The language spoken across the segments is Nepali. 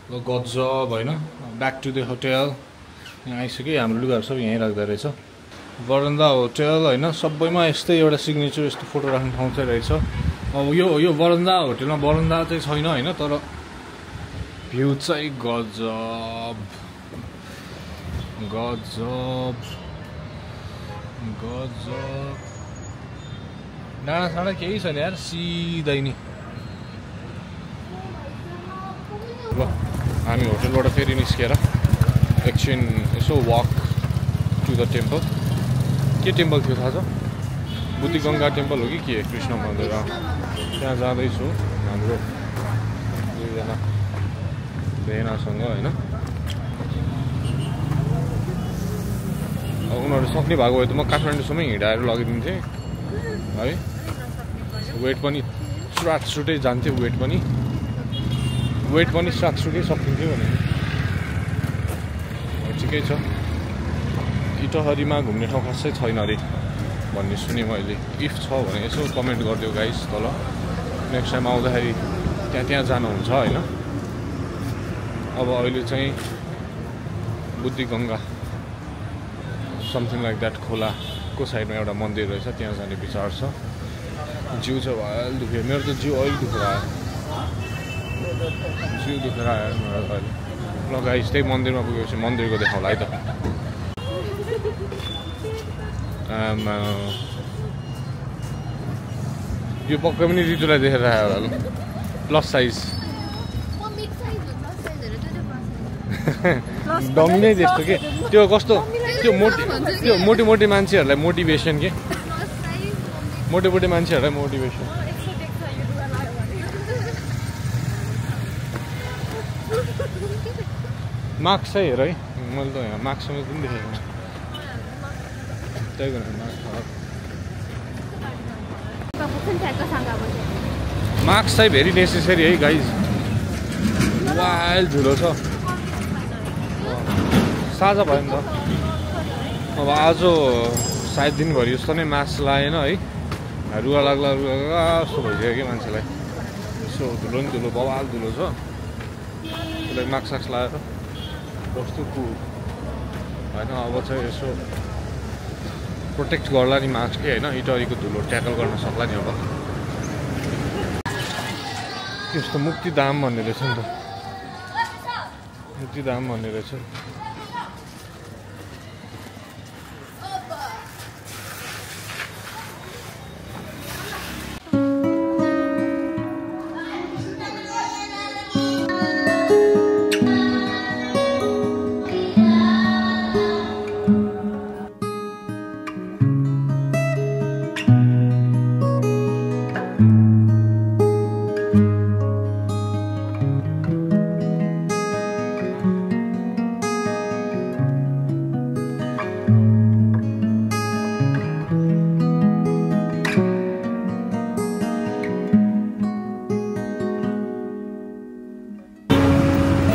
गजब होइन ब्याक टु द होटेल यहाँ आइसक्यो हाम्रो लुगाहरू सब यहीँ राख्दो रहेछ बरन्दा होटेल होइन सबैमा यस्तै एउटा सिग्नेचर यस्तो फोटो राख्ने ठाउँ चाहिँ रहेछ अब यो बरन्दा होटेलमा बरन्दा चाहिँ छैन होइन तर भ्यू चाहिँ गजब गजब गजब डाँडासाँडा केही छैन यार सिधै नि ल हामी होटलबाट फेरि निस्केर एकछिन यसो वक टु द टेम्पल के टेम्पल थियो थाहा छ बुद्धिगङ्गा टेम्पल हो कि के कृष्ण मन्दिर त्यहाँ जाँदैछु हाम्रो दुईजना भेनासँग होइन उनीहरू सक्ने भएको भए त म काठमाडौँसम्म हिँडाएर लगिदिन्थेँ है वेट पनि सुटै जान्थ्यो वेट पनि सुटै सकिन्थ्यो भने ठिकै छ इटहरीमा घुम्ने ठाउँ खासै छैन अरे भन्ने सुने मैले इफ छ भने यसो कमेन्ट गरिदियो गाइस तल नेक्स्ट टाइम आउँदाखेरि त्यहाँ जानुहुन्छ होइन अब अहिले चाहिँ बुद्धिगङ्गा समथिङ लाइक द्याट खोलाको साइडमा एउटा मन्दिर रहेछ त्यहाँ जाने विचार छ जिउ चाहिँ अहिले दुख्यो मेरो त जिउ अहिले दुखेर आयो मेरो अहिले ल गाइस त्यही मन्दिरमा पुगेपछि मन्दिरको देखाउँला है त यो पक्कै पनि रितुलाई देखेर आयो होला प्लस साइज डङ्गै त्यस्तो के त्यो कस्तो त्यो मोटी मान्छेहरूलाई मोटिभेसन के मोटे मान्छेहरूलाई मोटिभेसन मार्क्स चाहिँ हेर है मैले त यहाँ मार्क्ससँग पनि देखेको त्यही गरेर मार्क्स चाहिँ भेरी नेसेसरी है गाइज वाइल्ड धुलो छ साझा भयो नि त अब आज सायद दिनभरि जस्तो नै मास्क लगाएन है रुगा लाग्ला जस्तो भइसक्यो कि मान्छेलाई यसो धुलो नि धुलो बवाल धुलो छ त्यसलाई मास्क लगाएर कस्तो होइन अब चाहिँ यसो प्रोटेक्ट गर्ला नि मास्क के होइन इटहरीको धुलो ट्याकल गर्न सक्ला नि अब यस्तो मुक्तिधाम भन्ने रहेछ नि त मुक्तिधाम भन्ने रहेछ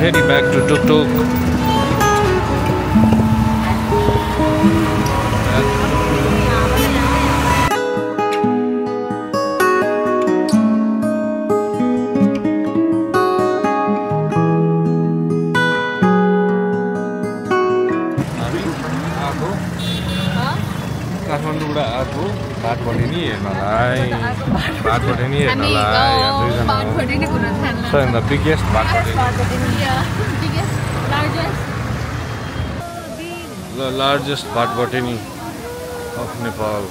Heading back to Tuk Tuk. काठमाडौँबाट आएको बाटपट्टि नि हेर्नलाई the biggest the largest Bhatbhatini of Nepal.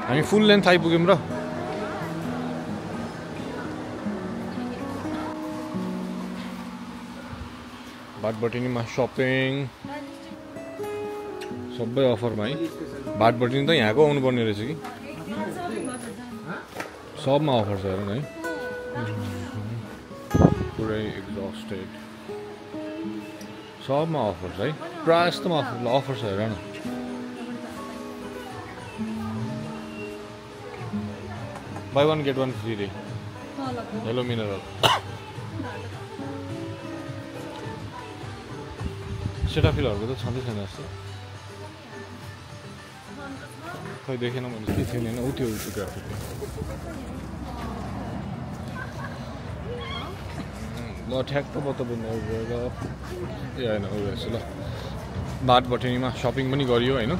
हामी फुल लेन्थ आइपुग्यौँ र भाटबटिनीमा सपिङ सबै अफरमा है भाटबटिनी त यहाँको आउनुपर्ने रहेछ कि सबमा अफर छ हेर न है पुरै एक्जस्टेड सबमा अफर छ है प्रायः जस्तोमा अफर छ हेर न buy one get one free रे हेलो मिनरल सेटाफिलहरूको त छँदै छैन जस्तो खै देखेन मैले के थिएन होइन उ त्यो ग्राफिक ल ठ्याक्क बताउनु गएर ए होइन उ रहेछ ल बाटबटेनीमा सपिङ पनि गरियो होइन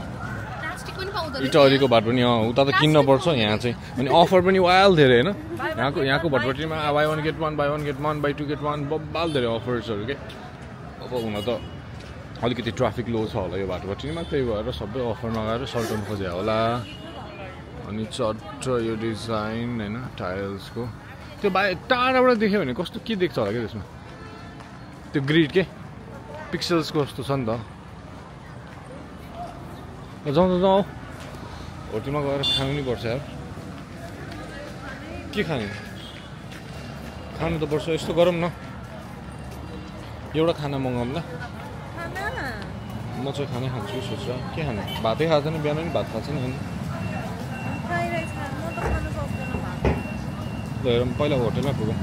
इटहरीको बाटबटेनी उता त किन्न पर्छ यहाँ चाहिँ अनि अफर पनि वाल धेरै होइन यहाँको भटबटेनीमा buy 1 get 1 buy 1 get 1 buy 2 get 1 बब्बाल धेरै अफर्सहरू के अब हुन त अलिकति ट्राफिक लो छ होला यो बाटोपट्टिमा त्यही भएर सबै अफरमा गएर सल्टाउनु खोज्यो होला अनि चट्ट यो डिजाइन होइन टाइल्सको त्यो टाढाबाट देख्यो भने कस्तो के देख्छ होला क्या त्यसमा त्यो ग्रिड के पिक्सल्सको जस्तो छ नि त जाउँ होटलमा गएर खानु नि पर्छ यार के खाने खानु त पर्छ यस्तो गरौँ न एउटा खाना मगाऊँ ल म चाहिँ खानै खान्छु सोच्छ के खाने भातै खाँदैन बिहान पनि भात खान्छ नि हेरौँ पहिला होटलमा पुगौँ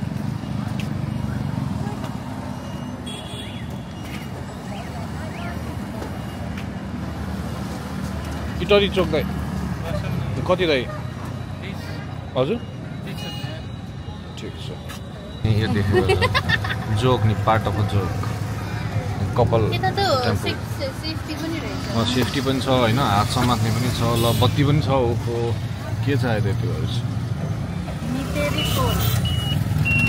इटरी चोक दाइ कति दाइ हजुर ठिक छ यहाँ देख्यो जोक नि पार्ट अफ अ जोक कपाल सेफ्टी पनि छ होइन हात समात्ने पनि छ ल बत्ती पनि छ ओहो के छ आयो त्योहरू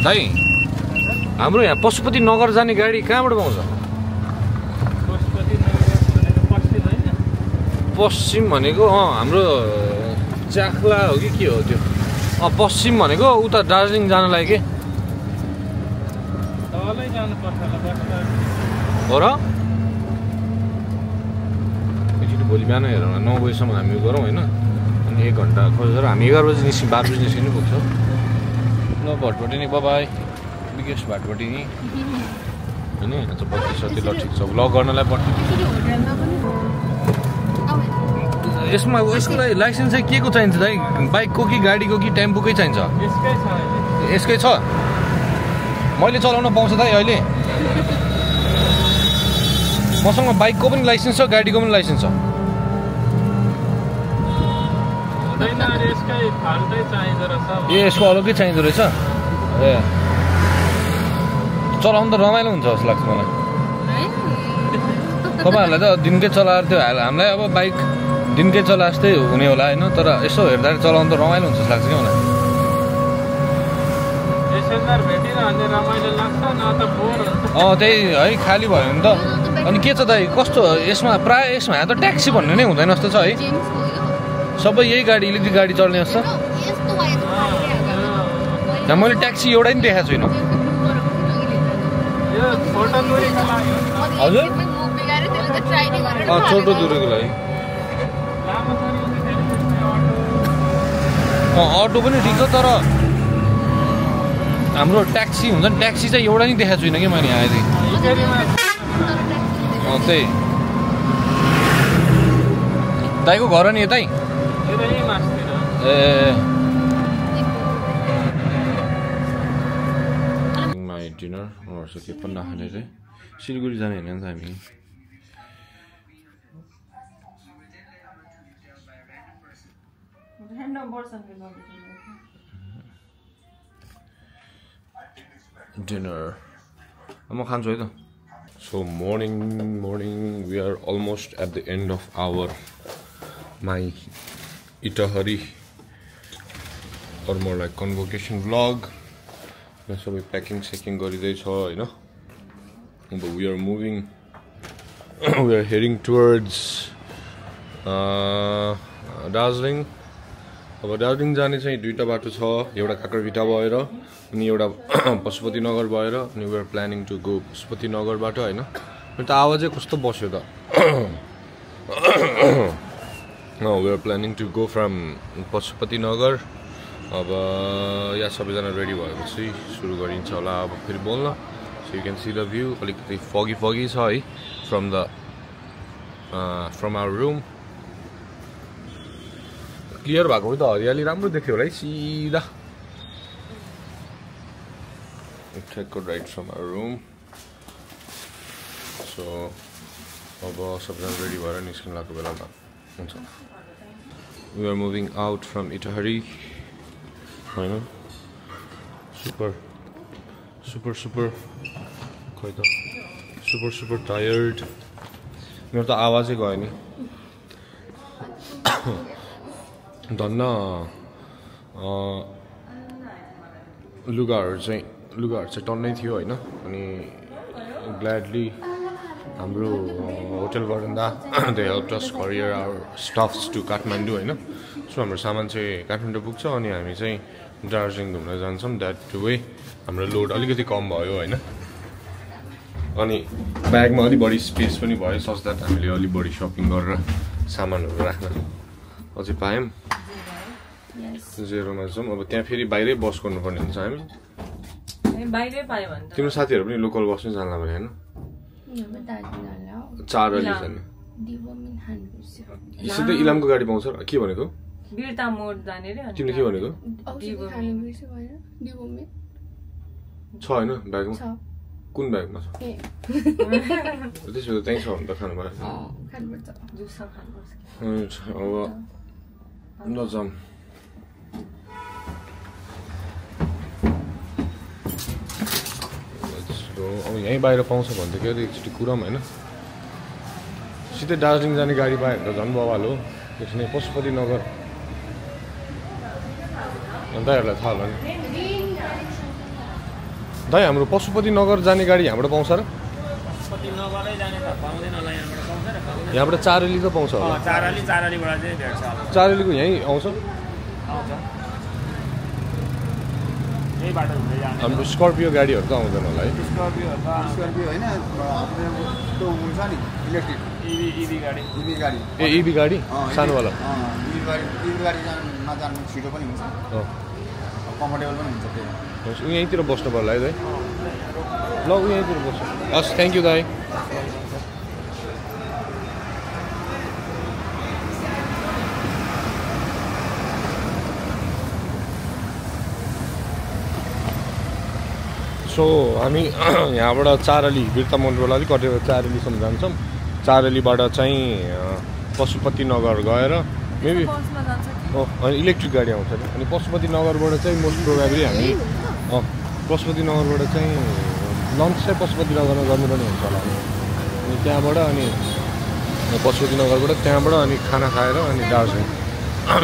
दाइ हाम्रो यहाँ पशुपति नगर जाने गाडी कहाँबाट पाउँछ पश्चिम भनेको हाम्रो चाख्ला हो कि के हो त्यो पश्चिम भनेको उता दार्जिलिङ जानलाई के हो र एकचोटि भोलि बिहान हेरौँ 9 बजीसम्म हामी गरौँ होइन अनि 1 घन्टा खोजेर हामी 11 बजी निस्क्यौँ 12 बजी निस्किनु पुग्छ ल भटबटेनी बाबाई बिगेस्ट भटबटेनी होइन यहाँ चाहिँ बत्ती छ त्यो ल ठिक छ भ्लग गर्नलाई बत्ती यसमा यसको लागि लाइसेन्स चाहिँ के को चाहिन्छ दाइ बाइकको कि गाडीको कि टेम्पोकै चाहिन्छ यसकै छ मैले चलाउन पाउँछ दाइ अहिले मसँग बाइकको पनि लाइसेन्स छ गाडीको पनि लाइसेन्स छ ए यसको अलग्गै चाहिँदो रहेछ ए चलाउनु त रमाइलो हुन्छ जस्तो लाग्छ मलाई तपाईँहरूलाई त दिनकै चलाएर त्यो हामीलाई अब बाइक दिनकै चला जस्तै हुने होला होइन तर यसो हेर्दाखेरि चलाउनु त रमाइलो हुन्छ जस्तो लाग्छ क्या मलाई त्यही है खाली भयो भने त अनि के छ दाइ कस्तो यसमा प्रायः यसमा त ट्याक्सी भन्ने नै हुँदैन जस्तो छ है सबै यही गाडी इलेक्ट्रिक गाडी चल्ने जस्तो यहाँ मैले ट्याक्सी एउटै पनि देखाएको छुइनँ हजुर छोटो दुरीको लागि अटो पनि ठिक छ तर हाम्रो ट्याक्सी हुन्छ नि ट्याक्सी चाहिँ एउटा नि देखाएको छुइनँ कि मैले आएँ त्यही दाइको घर नि यतै ए माई डिनर के पनि नखाने चाहिँ सिलगढी जाने होइन नि त हामी डिनर म खान्छु है त so morning we are almost at the end of our my Itahari or more like convocation vlog सबै प्याकिङ सेकिङ गरिँदैछ होइन अब we are moving we are heading towards Darjeeling अब दार्जिलिङ जाने चाहिँ दुईटा बाटो छ एउटा काकरभिटा भएर अनि एउटा पशुपति नगर भएर अनि we are planning to go Pashupati नगरबाट होइन मेरो त आवाजै कस्तो बस्यो त we are planning to go from Pashupati Nagar अब यहाँ सबैजना रेडी भएपछि सुरु गरिन्छ होला अब फेरि बोल्न so you can see the view अलिकति फगी छ है फ्रम आवर रुम क्लियर भएको त हरियाली राम्रो देख्यो होला है सिधा take a right from our room so अब सबजना रेडी भएर निस्किन लागेको बेलामा हुन्छ we are moving out from Itahari हैन सुपर सुपर सुपर खै त सुपर सुपर टायर्ड मेरो त आवाजै गयो नि धन्न लुगाहरू चाहिँ टन्नै थियो होइन अनि ग्ल्याडली हाम्रो होटल बरन्दा they help us carry our stuffs to Kathmandu होइन सो हाम्रो सामान चाहिँ काठमाडौँ पुग्छ अनि हामी चाहिँ दार्जिलिङ घुम्न जान्छौँ द्याट वे हाम्रो लोड अलिकति कम भयो होइन अनि ब्यागमा अलिक बढी स्पेस पनि भयो सच द्याट हामीले अलिक बढी सपिङ गरेर सामानहरू राख्न अझै पायौँ जेरोमा जाउँ अब त्यहाँ फेरि बाहिरै बस गर्नुपर्ने हुन्छ हामी तिम्रो साथीहरू पनि लोकल बसमै जान्ला भने होइन चारली छन् सिधै इलामको गाडी पाउँछ के भनेको तिमीले के भनेको छ होइन ब्यागमा कुन ब्यागमा छ त्यसो त त्यहीँ छ भने त खानु पर्यो अब नजाउँ अब यहीँ बाहिर पाउँछ भने त के अरे एकचोटि कुरा पनि होइन सिधै दार्जिलिङ जाने गाडी पायो भने त झन् बवाल हो त्यसो नै पशुपति नगर दाइहरूलाई थाहा होला नि दाइ हाम्रो पशुपति नगर जाने गाडी यहाँबाट पाउँछ र यहाँबाट चारेली त पाउँछ होला चारेलीको यहीँ आउँछ हाम्रो स्कर्पियो गाडीहरू त आउँदैन होला है ए इभी गाडी सानोवाला यहीँतिर बस्नु पर्ला है दाइ ल यहीँतिर बस्नु हस् थ्याङ्क यू दाइ सो हामी यहाँबाट चारली बिर्ता मन्दिरबाट अलिक कटेर चारलीसम्म जान्छौँ चारलीबाट चाहिँ पशुपति नगर गएर मेबी अनि इलेक्ट्रिक गाडी आउँछ नि अनि पशुपति नगरबाट चाहिँ मोस्ट प्रोभाबली हामी पशुपति नगरबाट चाहिँ लन्च चाहिँ पशुपति नगरमा गर्नुपर्ने हुन्छ होला अनि त्यहाँबाट अनि पशुपति नगरबाट त्यहाँबाट अनि खाना खाएर अनि दार्जिलिङ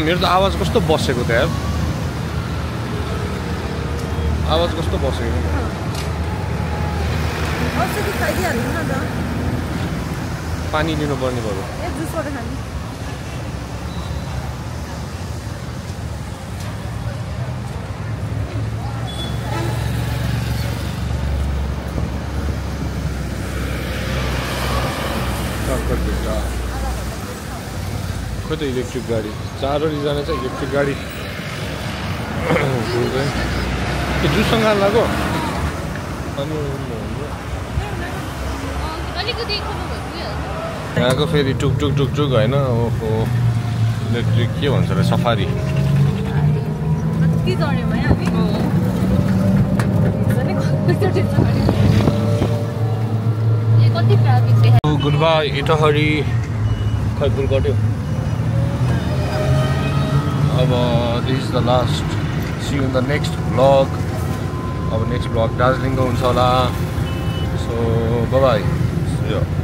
मेरो त आवाज कस्तो बसेको त्यहाँ आवाज कस्तो बसेको पानी लिनु पर्ने भयो खोइ त इलेक्ट्रिक गाडी चारवटा जाने चाहिँ इलेक्ट्रिक गाडी जुसँग लाग्यो अनि यहाँको फेरि टुक टुक टुक टुक होइन ओहो इलेक्ट्रिक के भन्छ अरे सफारी गुड बाई इटहरी खै पुल कट्यो अब this is the last see you in the next blog अब नेक्स्ट ब्लग दार्जिलिङको हुन्छ होला सो बाई